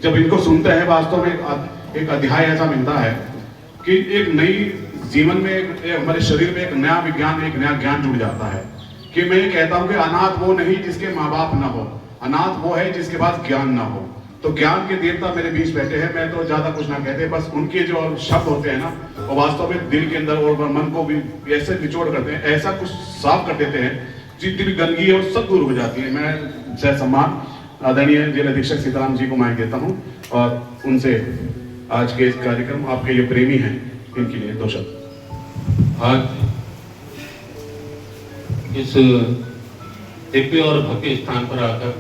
जब इनको सुनते हैं वास्तव में एक अध्याय ऐसा मिलता है कि एक नई जीवन में हमारे शरीर में एक नया विज्ञान, एक नया ज्ञान जुड़ जाता है। कि मैं ये कहता हूं कि अनाथ वो नहीं जिसके माँ बाप ना हो, अनाथ वो है जिसके पास ज्ञान ना हो। तो ज्ञान के देवता मेरे बीच बैठे हैं, मैं तो ज्यादा कुछ ना कहते, बस उनके जो शब्द होते हैं ना वो वास्तव में दिल के अंदर और मन को भी ऐसे निचोड़ करते हैं, ऐसा कुछ साफ कर देते हैं जितनी भी गंदगी है वो सब दूर हो जाती है। मैं सह सम्मान आदरणीय जेल अधीक्षक सीताराम जी को माइक देता हूँ और उनसे आज के इस कार्यक्रम, आपके ये प्रेमी हैं, इनके लिए 2 शब्द। आज इस दिव्य और भव्य स्थान पर आकर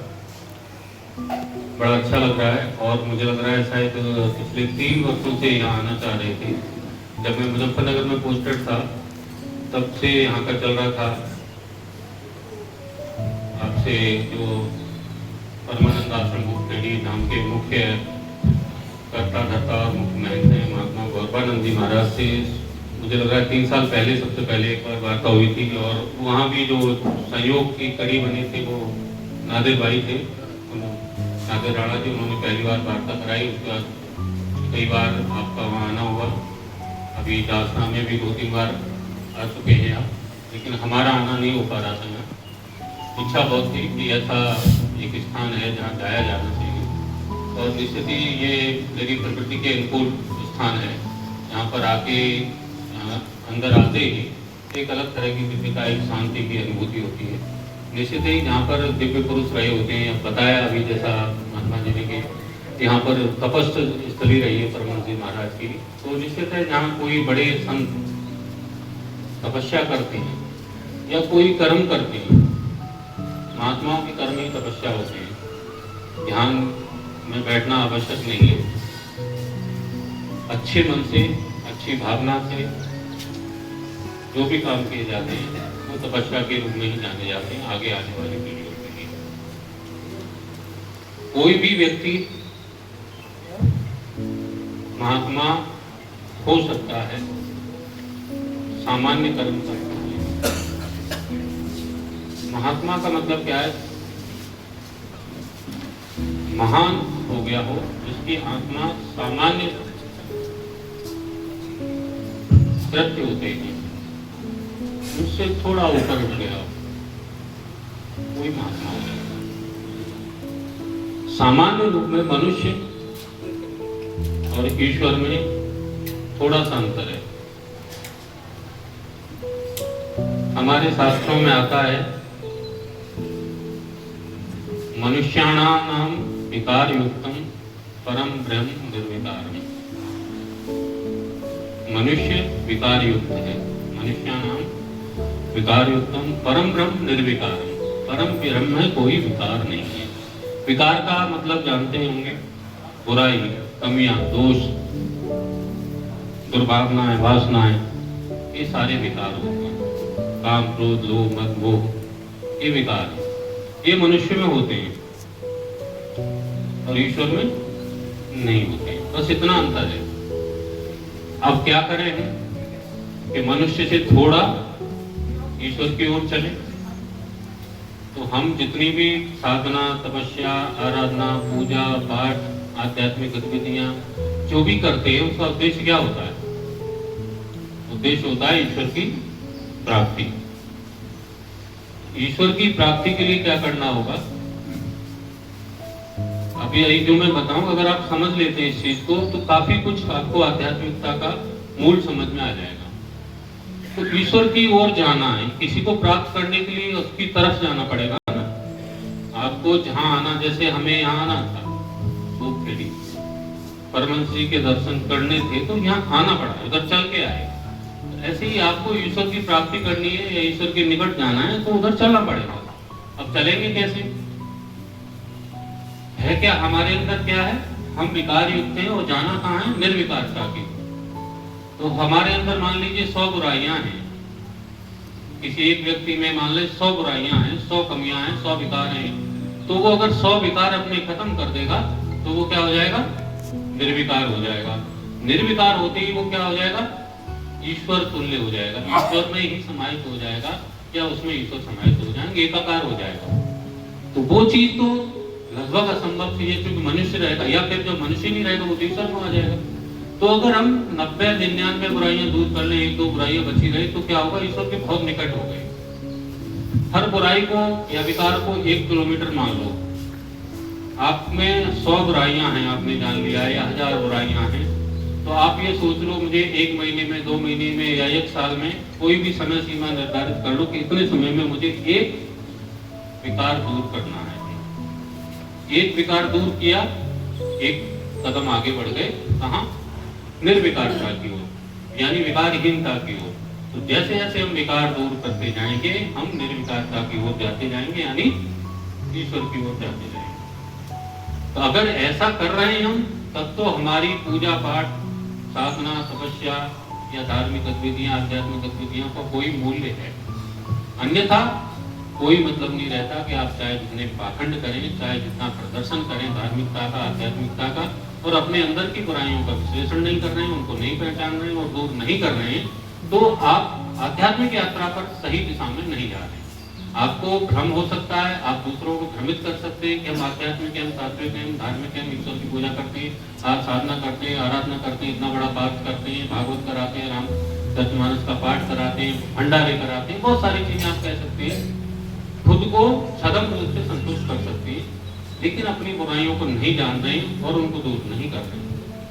बड़ा अच्छा लग रहा है और मुझे लग रहा है शायद पिछले 3 वर्षों से यहाँ आना चाह रहे थे। जब मैं मुजफ्फरनगर में पोस्टेड था तब से यहाँ का चल रहा था। आपसे जो परमानंद आश्रम बुखेड़ी नाम के मुख्य कर्ता धर्ता और मुख्य महंत हैं महात्मा गौरवानंद जी महाराज से मुझे लग रहा है 3 साल पहले सबसे पहले एक बार वार्ता हुई थी और वहाँ भी जो संयोग की कड़ी बनी थी वो नादिर भाई थे, नादिर राणा जी, उन्होंने पहली बार वार्ता कराई। उसके बाद कई बार आपका वहाँ आना हुआ। अभी दासना में भी 2-3 बार आ चुके हैं आप, लेकिन हमारा आना नहीं हो पा रहा था ना। इच्छा बहुत थी कि ऐसा एक स्थान है जहाँ जाया जाना चाहिए और निश्चित ही ये मेरी प्रकृति के अनुकूल स्थान है। यहाँ पर आके अंदर आते ही एक अलग तरह की दिव्य का एक शांति की अनुभूति होती है। निश्चित ही जहाँ पर दिव्य पुरुष रहे होते हैं, बताया अभी जैसा महात्मा जी ने कि यहाँ पर तपस्थ स्थली रही है परमहंस जी महाराज की, तो निश्चित है जहाँ कोई बड़े संत तपस्या करते हैं या कोई कर्म करते हैं, महात्माओं के कर्म ही तपस्या होते हैं। ध्यान में बैठना आवश्यक नहीं है। अच्छे मन से, अच्छी भावना से जो भी काम किए जाते हैं वो तपस्या के रूप में ही जाने जाते हैं आगे आने वाली पीढ़ियों के लिए। कोई भी व्यक्ति महात्मा हो सकता है, सामान्य कर्म करता है। महात्मा का मतलब क्या है? महान हो गया हो, जिसकी आत्मा सामान्य कृत्य होते हैं उससे थोड़ा ऊपर उठ गया, कोई महात्मा हो गया। सामान्य रूप में मनुष्य और ईश्वर में थोड़ा सा अंतर है। हमारे शास्त्रों में आता है मनुष्याणाम विकार युक्तम परम ब्रह्म निर्विकारम। मनुष्य विकार युक्त है, मनुष्याणाम विकार युक्तम परम ब्रह्म निर्विकारम। परम ब्रह्म में कोई विकार नहीं है। विकार का मतलब जानते होंगे, बुराई, कमियां, दोष, दुर्भावनाएं, वासनाएं, ये सारे विकार होते हैं। काम, क्रोध, लोभ, मद, मोह, ये विकार ये मनुष्य में होते हैं और ईश्वर में नहीं होते। बस इतना अंतर है। अब क्या करें कि मनुष्य से थोड़ा ईश्वर की ओर चले, तो हम जितनी भी साधना, तपस्या, आराधना, पूजा, पाठ, आध्यात्मिक गतिविधियां जो भी करते हैं उसका उद्देश्य क्या होता है? उद्देश्य होता है ईश्वर की प्राप्ति। ईश्वर की प्राप्ति के लिए क्या करना होगा? अभी यही जो मैं बताऊं, अगर आप समझ लेते हैं इस चीज को तो काफी कुछ आपको आध्यात्मिकता का मूल समझ में आ जाएगा। तो ईश्वर की ओर जाना है, किसी को प्राप्त करने के लिए उसकी तरफ जाना पड़ेगा ना। आपको जहां आना, जैसे हमें यहाँ आना था बुखेड़ी, परमहंस जी के दर्शन करने थे तो यहाँ आना पड़ा, उधर चल के आए। ऐसे ही आपको ईश्वर की प्राप्ति करनी है या ईश्वर के निकट जाना है तो उधर चलना पड़ेगा। अब चलेंगे कैसे? है क्या हमारे अंदर क्या है? हम विकार युक्त हैं और जाना कहाँ है? निर्विकारता की। तो हमारे अंदर मान लीजिए 100 बुराइयां हैं, किसी एक व्यक्ति में मान लीजिए 100 बुराइयां हैं, 100 कमियां हैं, 100 विकार हैं, तो वो अगर 100 विकार अपने खत्म कर देगा तो वो क्या हो जाएगा? निर्विकार हो जाएगा। निर्विकार होते ही वो क्या हो जाएगा? ईश्वर तुल्य हो जाएगा, ईश्वर में ही समाहित हो जाएगा या उसमें ईश्वर समाहित हो जाएंगे, एकाकार हो जाएगा। तो वो चीज तो लगभग असंभव चीज है, क्योंकि मनुष्य रहेगा, या फिर जो मनुष्य नहीं रहेगा वो तो ईश्वर में आ जाएगा। तो अगर हम 90-99 बुराइयां दूर कर लें, 1-2 बुराइयां बची रही, तो क्या होगा, ईश्वर के बहुत निकट हो गए। हर बुराई को या विकार को 1 किलोमीटर मान लो। आप में 100 बुराइयां हैं, आपने जान लिया, या 1000 बुराइयां हैं, तो आप ये सोच लो मुझे 1 महीने में, 2 महीने में या 1 साल में कोई भी समय सीमा निर्धारित कर लो कि इतने समय में मुझे एक विकार दूर करना है। एक विकार दूर किया, एक कदम आगे बढ़ गए, कहां, निर्विकारता की ओर, यानी विकारहीनता की ओर। तो जैसे जैसे हम विकार दूर करते जाएंगे, हम निर्विकारता की ओर जाते जाएंगे, यानी ईश्वर की ओर जाते जाएंगे। तो अगर ऐसा कर रहे हैं हम, तब तो हमारी पूजा पाठ, साधना, तपस्या या धार्मिक गतिविधियां, आध्यात्मिक गतिविधियों का कोई मूल्य है। अन्यथा कोई मतलब नहीं रहता कि आप चाहे जितने पाखंड करें, चाहे जितना प्रदर्शन करें धार्मिकता का, आध्यात्मिकता का, और अपने अंदर की बुराइयों का विश्लेषण नहीं कर रहे हैं, उनको नहीं पहचान रहे हैं और दूर नहीं कर रहे हैं, तो आप आध्यात्मिक यात्रा पर सही दिशा में नहीं जा रहे। आपको भ्रम हो सकता है, आप दूसरों को भ्रमित कर सकते हैं कि हम आध्यात्मिक हैं, हम सात्विक हैं, हम धार्मिक हैं, हम ईश्वर की पूजा करते हैं, आप साधना करते हैं, आराधना करते हैं, इतना बड़ा पाठ करते हैं, भागवत कराते हैं, राम सत्यमानस का पाठ कराते हैं, भंडारे कराते हैं, बहुत सारी चीजें आप कह सकते हैं, खुद को छदम रूप से संतुष्ट कर सकते हैं, लेकिन अपनी बुराइयों को नहीं जान रहे हैं और उनको दूर नहीं कर रहे,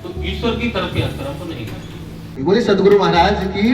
तो ईश्वर की तरफ यात्रा को नहीं कर रहे। बोले सदगुरु महाराज की